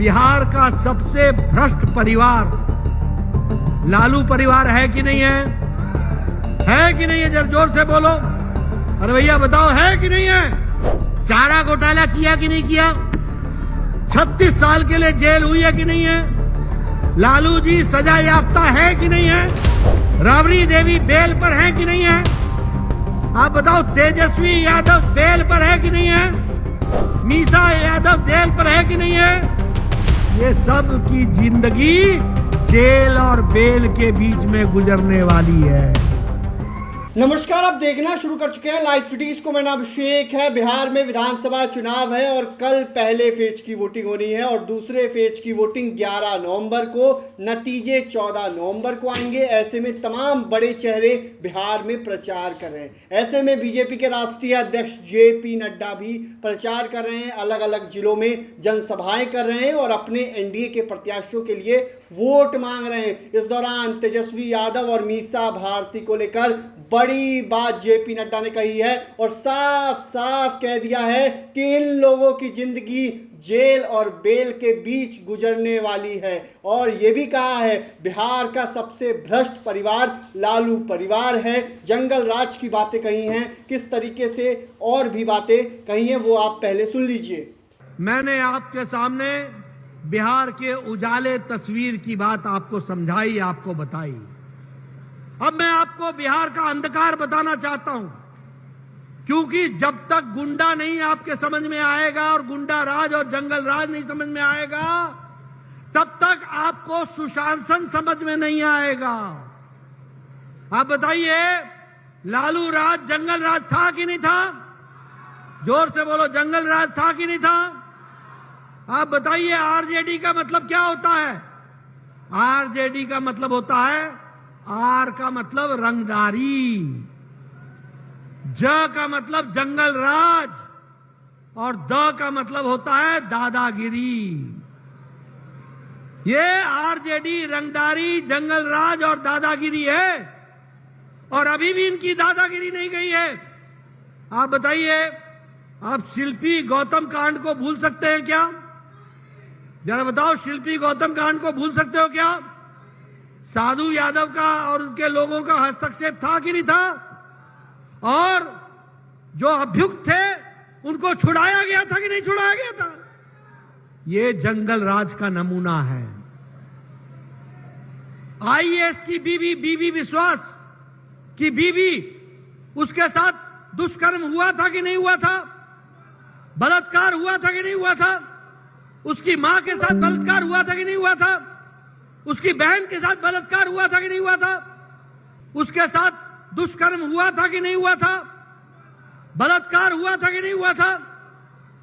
बिहार का सबसे भ्रष्ट परिवार लालू परिवार है कि नहीं है? है कि नहीं है? जरा जोर से बोलो। अरे भैया बताओ, है कि नहीं है? चारा घोटाला किया कि नहीं किया? 36 साल के लिए जेल हुई है कि नहीं है? लालू जी सजा याफ्ता है कि नहीं है? राबड़ी देवी बेल पर है कि नहीं है? आप बताओ, तेजस्वी यादव बेल पर है कि नहीं है? मीसा यादव जेल पर है कि नहीं है? ये सब की जिंदगी जेल और बेल के बीच में गुजरने वाली है। नमस्कार, आप देखना शुरू कर चुके हैं लाइव सिटीज को। मेरा नाम अभिषेक है। बिहार में विधानसभा चुनाव है और कल पहले फेज की वोटिंग होनी है और दूसरे फेज की वोटिंग 11 नवंबर को, नतीजे 14 नवंबर को आएंगे। ऐसे में तमाम बड़े चेहरे बिहार में प्रचार कर रहे हैं। ऐसे में बीजेपी के राष्ट्रीय अध्यक्ष जेपी नड्डा भी प्रचार कर रहे हैं, अलग अलग जिलों में जनसभाएं कर रहे हैं और अपने एनडीए के प्रत्याशियों के लिए वोट मांग रहे हैं। इस दौरान तेजस्वी यादव और मीसा भारती को लेकर बड़ी बात जेपी नड्डा ने कही है और साफ साफ कह दिया है कि इन लोगों की जिंदगी जेल और बेल के बीच गुजरने वाली है। और यह भी कहा है बिहार का सबसे भ्रष्ट परिवार लालू परिवार है। जंगल राज की बातें कही हैं, किस तरीके से और भी बातें कही हैं वो आप पहले सुन लीजिए। मैंने आपके सामने बिहार के उजाले तस्वीर की बात आपको समझाई, आपको बताई। अब मैं आपको बिहार का अंधकार बताना चाहता हूं, क्योंकि जब तक गुंडा नहीं आपके समझ में आएगा और गुंडा राज और जंगल राज नहीं समझ में आएगा, तब तक आपको सुशासन समझ में नहीं आएगा। आप बताइए, लालू राज जंगल राज था कि नहीं था? जोर से बोलो, जंगल राज था कि नहीं था? आप बताइए, आरजेडी का मतलब क्या होता है? आरजेडी का मतलब होता है, आर का मतलब रंगदारी, ज का मतलब जंगल राज और द का मतलब होता है दादागिरी। ये आरजेडी रंगदारी, जंगल राज और दादागिरी है और अभी भी इनकी दादागिरी नहीं गई है। आप बताइए, आप शिल्पी गौतम कांड को भूल सकते हैं क्या? जरा बताओ, शिल्पी गौतम कांड को भूल सकते हो क्या? साधु यादव का और उनके लोगों का हस्तक्षेप था कि नहीं था? और जो अभियुक्त थे उनको छुड़ाया गया था कि नहीं छुड़ाया गया था? ये जंगल राज का नमूना है। आईएएस की बीबी विश्वास की बीबी, उसके साथ दुष्कर्म हुआ था कि नहीं हुआ था? बलात्कार हुआ था कि नहीं हुआ था? उसकी मां के साथ बलात्कार हुआ था कि नहीं हुआ था? उसकी बहन के साथ बलात्कार हुआ था कि नहीं हुआ था? उसके साथ दुष्कर्म हुआ था कि नहीं हुआ था? बलात्कार हुआ था कि नहीं हुआ था?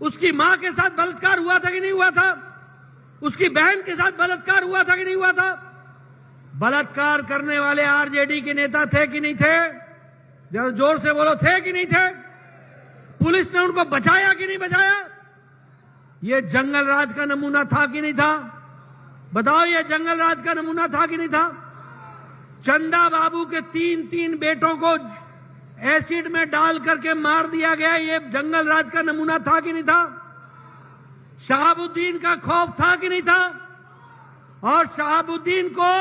उसकी मां के साथ बलात्कार हुआ था कि नहीं हुआ था? उसकी बहन के साथ बलात्कार हुआ था कि नहीं हुआ था? बलात्कार करने वाले आरजेडी के नेता थे कि नहीं थे? जरा जोर से बोलो, थे कि नहीं थे? पुलिस ने उनको बचाया कि नहीं बचाया? ये जंगल राज का नमूना था कि नहीं था? बताओ, ये जंगल राज का नमूना था कि नहीं था? चंदा बाबू के 3 बेटों को एसिड में डाल करके मार दिया गया, ये जंगल राज का नमूना था कि नहीं था? शहाबुद्दीन का खौफ था कि नहीं था? और शहाबुद्दीन को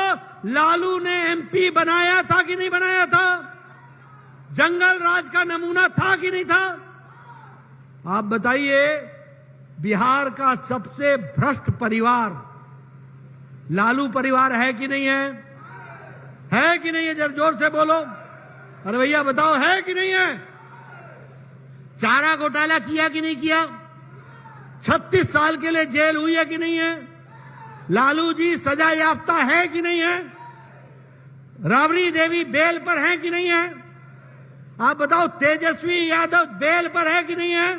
लालू ने एमपी बनाया था कि नहीं बनाया था? जंगल राज का नमूना था कि नहीं था? आप बताइए, बिहार का सबसे भ्रष्ट परिवार लालू परिवार है कि नहीं है? है कि नहीं है? जरा जोर से बोलो। अरे भैया बताओ, है कि नहीं है? चारा घोटाला किया कि नहीं किया? 36 साल के लिए जेल हुई है कि नहीं है? लालू जी सजा याफ्ता है कि नहीं है? राबड़ी देवी बेल पर है कि नहीं है? आप बताओ, तेजस्वी यादव बेल पर है कि नहीं है?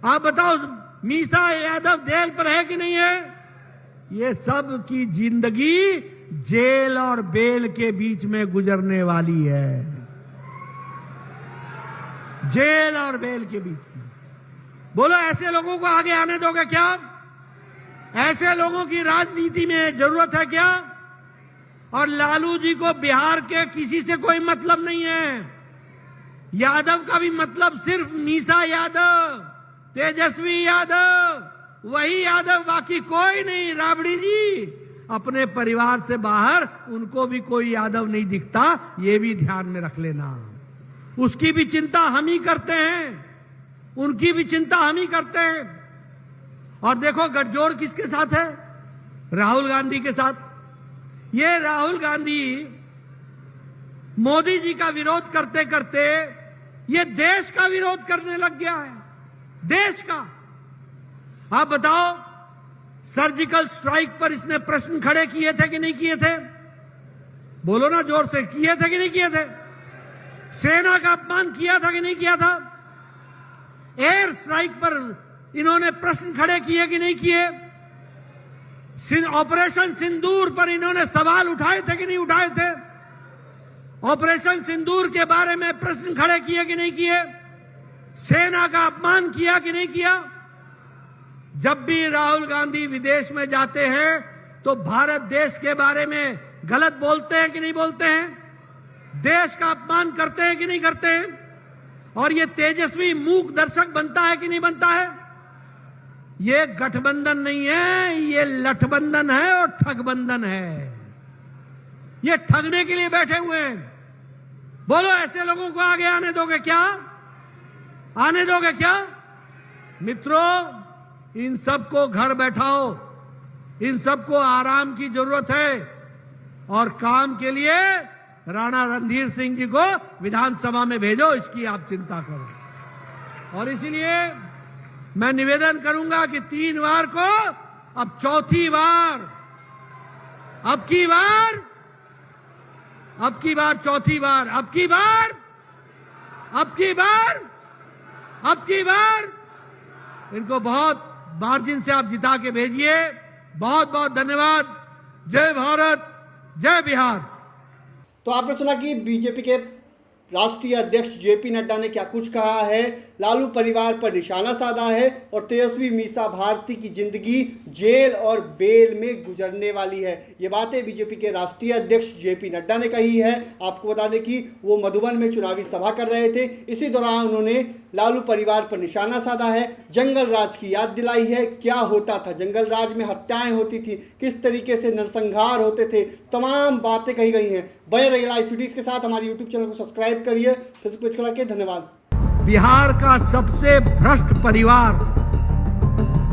आप बताओ, मीसा यादव जेल पर है कि नहीं है? ये सब की जिंदगी जेल और बेल के बीच में गुजरने वाली है। जेल और बेल के बीच में। बोलो, ऐसे लोगों को आगे आने दोगे क्या? ऐसे लोगों की राजनीति में जरूरत है क्या? और लालू जी को बिहार के किसी से कोई मतलब नहीं है। यादव का भी मतलब सिर्फ मीसा यादव, तेजस्वी यादव वही यादव, बाकी कोई नहीं। राबड़ी जी, अपने परिवार से बाहर उनको भी कोई यादव नहीं दिखता, ये भी ध्यान में रख लेना। उसकी भी चिंता हम ही करते हैं, उनकी भी चिंता हम ही करते हैं। और देखो गठजोड़ किसके साथ है? राहुल गांधी के साथ। ये राहुल गांधी मोदी जी का विरोध करते करते ये देश का विरोध करने लग गया है, देश का। आप बताओ, सर्जिकल स्ट्राइक पर इसने प्रश्न खड़े किए थे कि नहीं किए थे? बोलो ना जोर से, किए थे कि नहीं किए थे? सेना का अपमान किया था कि नहीं किया था? एयर स्ट्राइक पर इन्होंने प्रश्न खड़े किए कि नहीं किए? ऑपरेशन सिंदूर पर इन्होंने सवाल उठाए थे कि नहीं उठाए थे? ऑपरेशन सिंदूर के बारे में प्रश्न खड़े किए कि नहीं किए? सेना का अपमान किया कि नहीं किया? जब भी राहुल गांधी विदेश में जाते हैं तो भारत देश के बारे में गलत बोलते हैं कि नहीं बोलते हैं? देश का अपमान करते हैं कि नहीं करते हैं? और ये तेजस्वी मूक दर्शक बनता है कि नहीं बनता है? ये गठबंधन नहीं है, ये लठबंधन है और ठगबंधन है। ये ठगने के लिए बैठे हुए हैं। बोलो, ऐसे लोगों को आगे आने दोगे क्या? आने दोगे क्या? मित्रों, इन सबको घर बैठाओ, इन सबको आराम की जरूरत है और काम के लिए राणा रणधीर सिंह जी को विधानसभा में भेजो, इसकी आप चिंता करो। और इसीलिए मैं निवेदन करूंगा कि 3 बार को अब चौथी बार, अब की बार चौथी बार, अब की बार इनको बहुत मार्जिन से आप जिता के भेजिए। बहुत बहुत धन्यवाद। जय भारत, जय बिहार। तो आपने सुना कि बीजेपी के राष्ट्रीय अध्यक्ष जेपी नड्डा ने क्या कुछ कहा है। लालू परिवार पर निशाना साधा है और तेजस्वी मीसा भारती की जिंदगी जेल और बेल में गुजरने वाली है। ये बातें बीजेपी के राष्ट्रीय अध्यक्ष जेपी नड्डा ने कही है। आपको बता दें कि वो मधुबन में चुनावी सभा कर रहे थे। इसी दौरान उन्होंने लालू परिवार पर निशाना साधा है, जंगल राज की याद दिलाई है। क्या होता था जंगल राज में? हत्याएं होती थी, किस तरीके से नरसंहार होते थे, तमाम बातें कही गई हैं। बने रहिए लाइव सिटीज के साथ। हमारे यूट्यूब चैनल को सब्सक्राइब करिए, फेसबुक पेज को लाइक करिए। धन्यवाद। बिहार का सबसे भ्रष्ट परिवार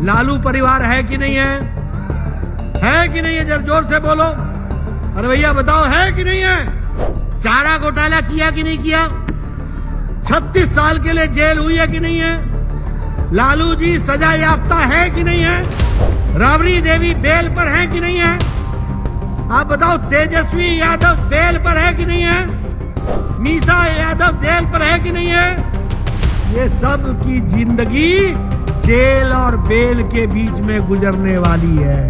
लालू परिवार है कि नहीं है? है कि नहीं है? जरा जोर से बोलो। अरे भैया बताओ, है कि नहीं है? चारा घोटाला किया कि नहीं किया? 36 साल के लिए जेल हुई है कि नहीं है? लालू जी सजा याफ्ता है कि नहीं है? राबड़ी देवी बेल पर है कि नहीं है? आप बताओ, तेजस्वी यादव बेल पर है कि नहीं है? मीसा यादव जेल पर है कि नहीं है? ये सब की जिंदगी जेल और बेल के बीच में गुजरने वाली है।